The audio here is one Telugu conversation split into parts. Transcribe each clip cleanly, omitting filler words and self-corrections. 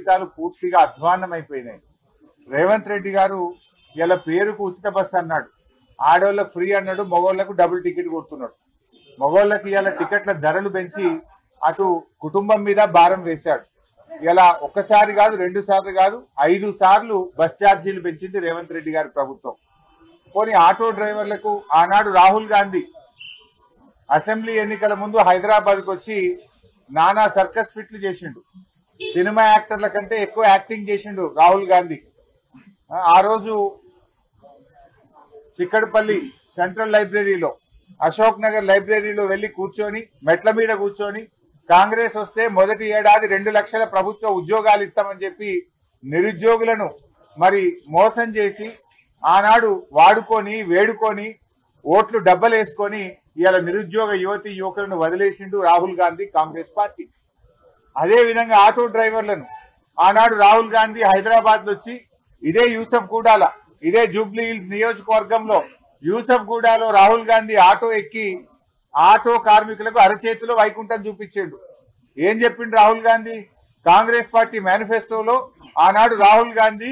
జీవితాలు పూర్తిగా అధ్వాన్నమైపోయినాయి. రేవంత్ రెడ్డి గారు ఇలా పేరుకు ఉచిత బస్సు అన్నాడు, ఆడోళ్ళకు ఫ్రీ అన్నాడు, మగోళ్లకు డబుల్ టికెట్ కొడుతున్నాడు. మగోళ్ళకి ఇలా టికెట్ల ధరలు పెంచి అటు కుటుంబం మీద భారం వేశాడు. ఇలా ఒక్కసారి కాదు, 2 సార్లు కాదు, 5 సార్లు బస్ ఛార్జీలు పెంచింది రేవంత్ రెడ్డి గారి ప్రభుత్వం. పోనీ ఆటో డ్రైవర్లకు ఆనాడు రాహుల్ గాంధీ అసెంబ్లీ ఎన్నికల ముందు హైదరాబాద్కు వచ్చి నానా సర్కస్ ఫిట్లు చేసిండు. సినిమా యాక్టర్ల కంటే ఎక్కువ యాక్టింగ్ చేసిండు రాహుల్ గాంధీ. ఆ రోజు చిక్కడపల్లి సెంట్రల్ లైబ్రరీలో, అశోక్ నగర్ లైబ్రరీలో వెళ్లి కూర్చొని, మెట్ల మీద కూర్చొని, కాంగ్రెస్ వస్తే మొదటి ఏడాది 2 లక్షల ప్రభుత్వ ఉద్యోగాలు ఇస్తామని చెప్పి నిరుద్యోగులను మరి మోసం చేసి ఆనాడు వాడుకొని వేడుకొని ఓట్లు డబ్బలేసుకొని ఇవాళ నిరుద్యోగ యువతి యువకులను వదిలేసిండు రాహుల్ గాంధీ కాంగ్రెస్ పార్టీ. అదే విధంగా ఆటో డ్రైవర్లను ఆనాడు రాహుల్ గాంధీ హైదరాబాద్ లో వచ్చి ఇదే యూసఫ్ గూడాల, ఇదే జూబ్లీ హిల్స్ నియోజకవర్గంలో యూసఫ్ గూడాలో రాహుల్ గాంధీ ఆటో ఎక్కి ఆటో కార్మికులకు అరచేతిలో వైకుంఠం చూపించాడు. ఏం చెప్పిండు రాహుల్ గాంధీ? కాంగ్రెస్ పార్టీ మేనిఫెస్టోలో ఆనాడు రాహుల్ గాంధీ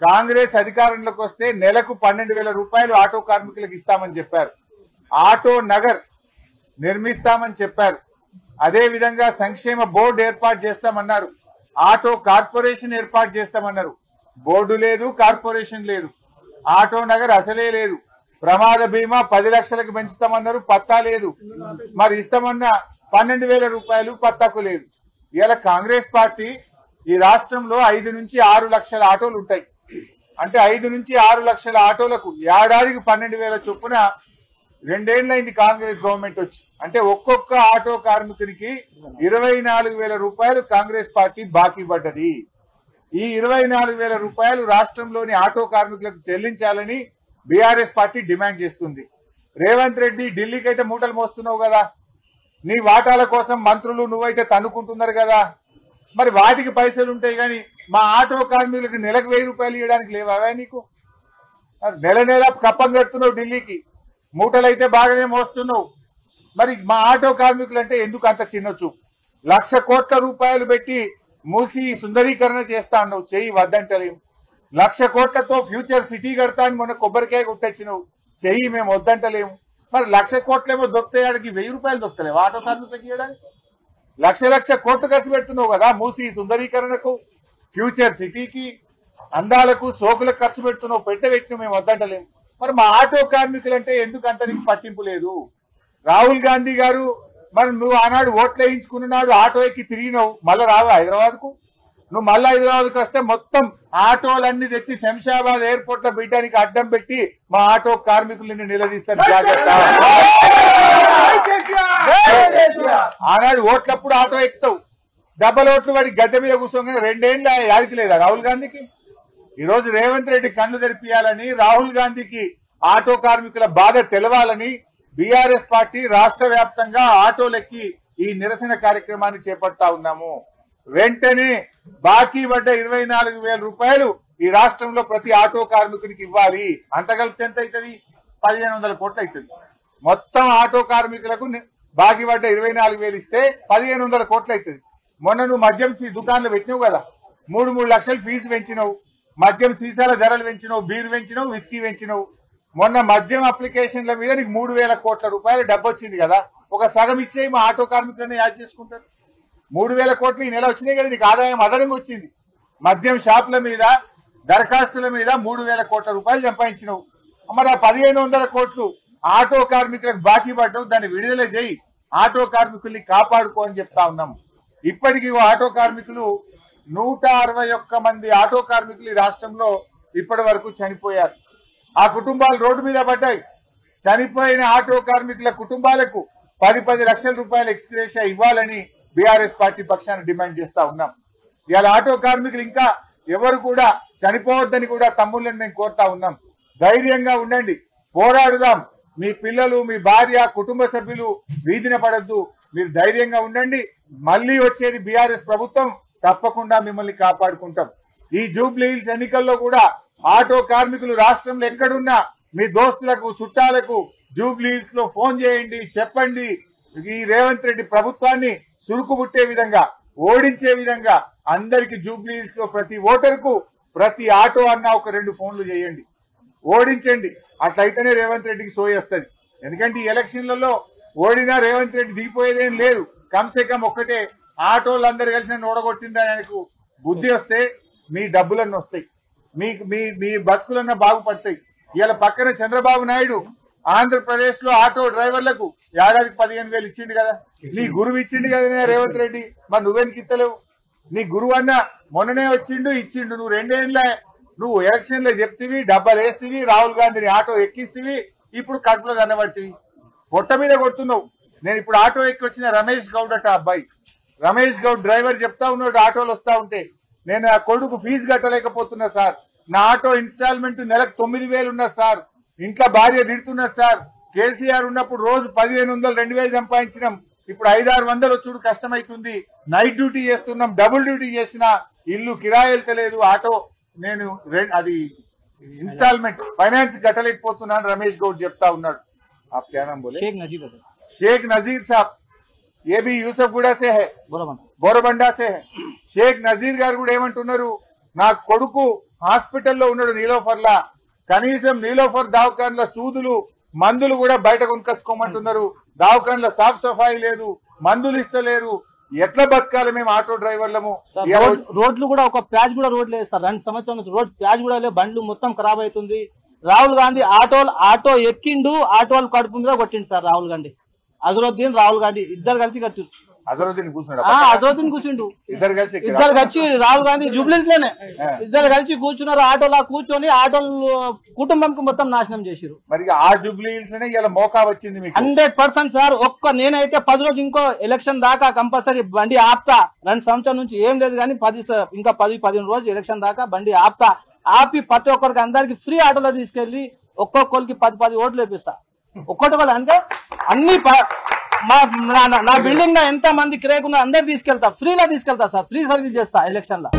కాంగ్రెస్ అధికారంలోకి వస్తే నెలకు 12,000 రూపాయలు ఆటో కార్మికులకు ఇస్తామని చెప్పారు. ఆటో నగర్ నిర్మిస్తామని చెప్పారు. అదే విధంగా సంక్షేమ బోర్డు ఏర్పాటు చేస్తామన్నారు. ఆటో కార్పొరేషన్ ఏర్పాటు చేస్తామన్నారు. బోర్డు లేదు, కార్పొరేషన్ లేదు, ఆటో నగర్ అసలే లేదు. ప్రమాద బీమా 10 లక్షలకు పెంచుతామన్నారు, పత్తా లేదు. మరి ఇస్తామన్న 12,000 రూపాయలు పత్తాకు లేదు. ఇలా కాంగ్రెస్ పార్టీ ఈ రాష్ట్రంలో 5 నుంచి 6 లక్షల ఆటోలు ఉంటాయి. అంటే 5 నుంచి 6 లక్షల ఆటోలకు ఏడాదికి 12,000 చొప్పున 2 ఏళ్లైంది కాంగ్రెస్ గవర్నమెంట్ వచ్చి. అంటే ఒక్కొక్క ఆటో కార్మికునికి 24,000 రూపాయలు కాంగ్రెస్ పార్టీ బాకీ పడ్డది. ఈ 24,000 రూపాయలు రాష్ట్రంలోని ఆటో కార్మికులకు చెల్లించాలని బీఆర్ఎస్ పార్టీ డిమాండ్ చేస్తుంది. రేవంత్ రెడ్డి ఢిల్లీకి అయితే మూటలు మోస్తున్నావు కదా, నీ వాటాల కోసం మంత్రులు నువ్వైతే తన్నుకుంటున్నారు కదా, మరి వాటికి పైసలు ఉంటాయి కానీ మా ఆటో కార్మికులకు నెలకు 1000 రూపాయలు ఇవ్వడానికి లేవా నీకు? నెల నెల కప్పం కడుతున్నావు ఢిల్లీకి, మూటలైతే బాగానే మోస్తున్నావు. మరి మా ఆటో కార్మికులు అంటే ఎందుకు అంత చిన్న చూపు? 1,00,000 కోట్ల రూపాయలు పెట్టి మూసి సుందరీకరణ చేస్తా అన్నావు, చెయ్యి వద్దంటలేము. 1,00,000 కోట్లతో ఫ్యూచర్ సిటీ కడతా అని మొన్న కొబ్బరికాయ కొట్టొచ్చినావు, చెయ్యి మేము వద్దంటలేము. మరి 1,00,000 కోట్లేమో దొరుకుతాయాడికి 1000 రూపాయలు దొరుకుతలేవు ఆటో కార్మికులకి ఇవ్వడానికి? 1,00,000 కోట్లు ఖర్చు పెడుతున్నావు కదా మూసి సుందరీకరణకు, ఫ్యూచర్ సిటీకి, అందాలకు, సోకులకు ఖర్చు పెడుతున్నావు, పెట్టిన మేము వద్దంటలేము. మరి మా ఆటో కార్మికులు అంటే ఎందుకు అంత నీకు పట్టింపు లేదు? రాహుల్ గాంధీ గారు మరి నువ్వు ఆనాడు ఓట్లు వేయించుకున్నాడు, ఆటో ఎక్కి తిరిగినావు, మళ్ళీ రావా హైదరాబాద్ కు? నువ్వు మళ్ళీ హైదరాబాద్కి వస్తే మొత్తం ఆటోలన్నీ తెచ్చి శంషాబాద్ ఎయిర్పోర్ట్ లో బిడ్డానికి అడ్డం పెట్టి మా ఆటో కార్మికులని నిలదీస్తారు, జాగ్రత్త. ఆనాడు ఓట్లప్పుడు ఆటో ఎక్కుతావు, డబ్బల ఓట్లు వాడి గద్దె మీద కూర్చోగానే 2 ఏళ్ళ యాదికి లేదా రాహుల్ గాంధీకి? ఈ రోజు రేవంత్ రెడ్డి కళ్ళు తెరిపియాలని, రాహుల్ గాంధీకి ఆటో కార్మికుల బాధ తెలవాలని బీఆర్ఎస్ పార్టీ రాష్ట్ర వ్యాప్తంగా ఆటోలెక్కి ఈ నిరసన కార్యక్రమాన్ని చేపడతా ఉన్నాము. వెంటనే బాకీ పడ్డ 24,000 రూపాయలు ఈ రాష్ట్రంలో ప్రతి ఆటో కార్మికునికి ఇవ్వాలి. అంత కలిపితే ఎంత అవుతుంది? 1,500 కోట్లు అవుతుంది. మొత్తం ఆటో కార్మికులకు బాకీ పడ్డ 24,000 ఇస్తే 1,500 కోట్లు అవుతుంది. మొన్న నువ్వు మద్యం దుకాణాలు పెట్టినావు కదా, 3 లక్షలు ఫీజు పెంచినావు, మద్యం సీసాల ధరలు పెంచినావు, బీర్ పెంచినావు, విస్కీ పెంచినావు. మొన్న మద్యం అప్లికేషన్ల మీద నీకు 3,000 కోట్ల రూపాయలు డబ్బు వచ్చింది కదా, ఒక సగం ఇచ్చేయి, మా ఆటో కార్మికులను యాడ్ చేసుకుంటారు. 3,000 కోట్లు ఈ నెల వచ్చినాయి కదా, నీకు ఆదాయం అదనంగా వచ్చింది. మద్యం షాపుల మీద, దరఖాస్తుల మీద 3,000 కోట్ల రూపాయలు సంపాదించినావు. మరి ఆ 1,500 కోట్లు ఆటో కార్మికులకు బాకీ పడ్డావు, దాన్ని విడుదల చేయి, ఆటో కార్మికుల్ని కాపాడుకో అని చెప్తా ఉన్నాము. ఇప్పటికీ ఆటో కార్మికులు 161 మంది ఆటో కార్మికులు ఈ రాష్ట్రంలో ఇప్పటి వరకు చనిపోయారు. ఆ కుటుంబాలు రోడ్డు మీద పడ్డాయి. చనిపోయిన ఆటో కార్మికుల కుటుంబాలకు 10 లక్షల రూపాయల ఎక్స్గ్రేషియా ఇవ్వాలని బీఆర్ఎస్ పార్టీ పక్షాన డిమాండ్ చేస్తా ఉన్నాం. ఇవాళ ఆటో కార్మికులు ఇంకా ఎవరు కూడా చనిపోవద్దని కూడా తమ్ముళ్ళని మేము కోరుతా ఉన్నాం. ధైర్యంగా ఉండండి, పోరాడుదాం. మీ పిల్లలు, మీ భార్య, కుటుంబ సభ్యులు వీధిన పడద్దు, మీరు ధైర్యంగా ఉండండి. మళ్లీ వచ్చేది బీఆర్ఎస్ ప్రభుత్వం, తప్పకుండా మిమ్మల్ని కాపాడుకుంటాం. ఈ జూబ్లీ హిల్స్ ఎన్నికల్లో కూడా ఆటో కార్మికులు రాష్ట్రంలో ఎక్కడున్నా మీ దోస్తులకు, చుట్టాలకు జూబ్లీ హిల్స్ లో ఫోన్ చేయండి, చెప్పండి. ఈ రేవంత్ రెడ్డి ప్రభుత్వాన్ని సురుకుబుట్టే విధంగా, ఓడించే విధంగా అందరికి జూబ్లీస్ లో ప్రతి ఓటర్కు ప్రతి ఆటో అన్న ఒక 2 ఫోన్లు చేయండి, ఓడించండి. అట్లయితేనే రేవంత్ రెడ్డికి సోయేస్తుంది. ఎందుకంటే ఈ ఎలక్షన్లలో ఓడినా రేవంత్ రెడ్డి దిగిపోయేదేం లేదు. కమ్సే కమ్ ఒక్కటే, ఆటోలందరూ కలిసి నన్ను ఓడగొట్టిందని ఆయనకు బుద్ధి వస్తే మీ డబ్బులన్నీ వస్తాయి, మీ బతుకులన్నా బాగుపడతాయి. ఇవాళ పక్కన చంద్రబాబు నాయుడు ఆంధ్రప్రదేశ్ లో ఆటో డ్రైవర్లకు ఏడాదికి 15,000 ఇచ్చిండు కదా. నీ గురువు ఇచ్చిండు కదా రేవంత్ రెడ్డి, మరి నువ్వెనికి ఇస్తలేవు? నీ గురువు అన్న మొన్ననే ఇచ్చిండు. నువ్వు 2 ఏళ్ళ నువ్వు ఎలక్షన్ లో చెప్తివి, డబ్బాలు వేస్తీవి, రాహుల్ గాంధీని ఆటో ఎక్కిస్తీవి, ఇప్పుడు కడుపులో దండబట్టివి, పొట్ట మీద కొడుతున్నావు. నేను ఇప్పుడు ఆటో ఎక్కి వచ్చిన రమేష్ గౌడ్ అట అబ్బాయి, రమేష్ గౌడ్ డ్రైవర్ చెప్తా ఉన్నాడు ఆటోలు వస్తా ఉంటే, నేను ఆ కొడుకు ఫీజు కట్టలేకపోతున్నా సార్, నా ఆటో ఇన్స్టాల్మెంట్ నెలకు 9,000 ఉన్నా సార్, ఇంట్లో భార్య తిడుతున్నా సార్, కేసీఆర్ ఉన్నప్పుడు రోజు 1,500 2,000 సంపాదించినాం, ఇప్పుడు 500-600 వచ్చుడు కష్టమైతుంది, నైట్ డ్యూటీ చేస్తున్నాం, డబుల్ డ్యూటీ చేసిన ఇల్లు కిరాయి వెళ్తలేదు, ఆటో నేను అది ఇన్స్టాల్మెంట్ ఫైనాన్స్ కట్టలేకపోతున్నాను రమేష్ గౌడ్ చెప్తా ఉన్నాడు. आप क्या नाम बोले? शेख नजीर साहब, ये भी యూసఫ్గూడ से है, బోరబండా से है. షేక్ నజీర్ గారు కూడా ఏమంటున్నారు, నా కొడుకు హాస్పిటల్లో ఉన్నాడు నీలోఫర్లా, కనీసం నీలోఫర్ దవాఖాన్ల సూదులు మందులు కూడా బయట కొనుక్కొచ్చుకోమంటున్నారు, దవాఖాన్ల సాఫ్ సఫాయి లేదు, మందులు ఇస్తలేరు, ఎట్లా బతకాలి మేము ఆటో డ్రైవర్లము? రోడ్లు కూడా ఒక ప్యాచ్ కూడా రోడ్ లేదు సార్, 2 సంవత్సరాల నుంచి రోడ్ ప్యాచ్ కూడా లేదు, బండ్లు మొత్తం ఖరాబ్ అవుతుంది. రాహుల్ గాంధీ ఆటో ఎక్కిండు, ఆటో వాళ్ళు కడుపు మీద కొట్టిండు సార్ రాహుల్ గాంధీ. అజరుద్దీన్ రాహుల్ గాంధీ ఇద్దరు కలిసి కట్టిండు. అజరుద్దీన్ కూర్చుండు, ఇద్దరు కలిసి రాహుల్ గాంధీ జూబ్లీస్ లోనే ఇద్దరు కలిసి కూర్చున్నారు. ఆటోలా కూర్చొని ఆటోలు కుటుంబంకి మొత్తం నాశనం చేసిరు. మరి ఆ జూబ్లీస్ లోనే ఇలా మోకా వచ్చింది 100% సార్. నేనైతే 10 రోజులు ఇంకో ఎలక్షన్ దాకా కంపల్సరీ బండి ఆపుతా. 2 సంవత్సరాల నుంచి ఏం లేదు కానీ 10-15 రోజులు ఎలక్షన్ దాకా బండి ఆపి ప్రతి ఒక్కరికి అందరికి ఫ్రీ ఆటోలో తీసుకెళ్లి ఒక్కొక్కరికి 10 ఓట్లు వేపిస్తా. ఒక్కొక్కరు అంటే అన్ని నా బిల్డింగ్ లో ఎంత మంది కిరాయికున్నా అందరికి తీసుకెళ్తా, ఫ్రీలో తీసుకెళ్తా సార్, ఫ్రీ సర్వీస్ చేస్తా ఎలక్షన్ లో.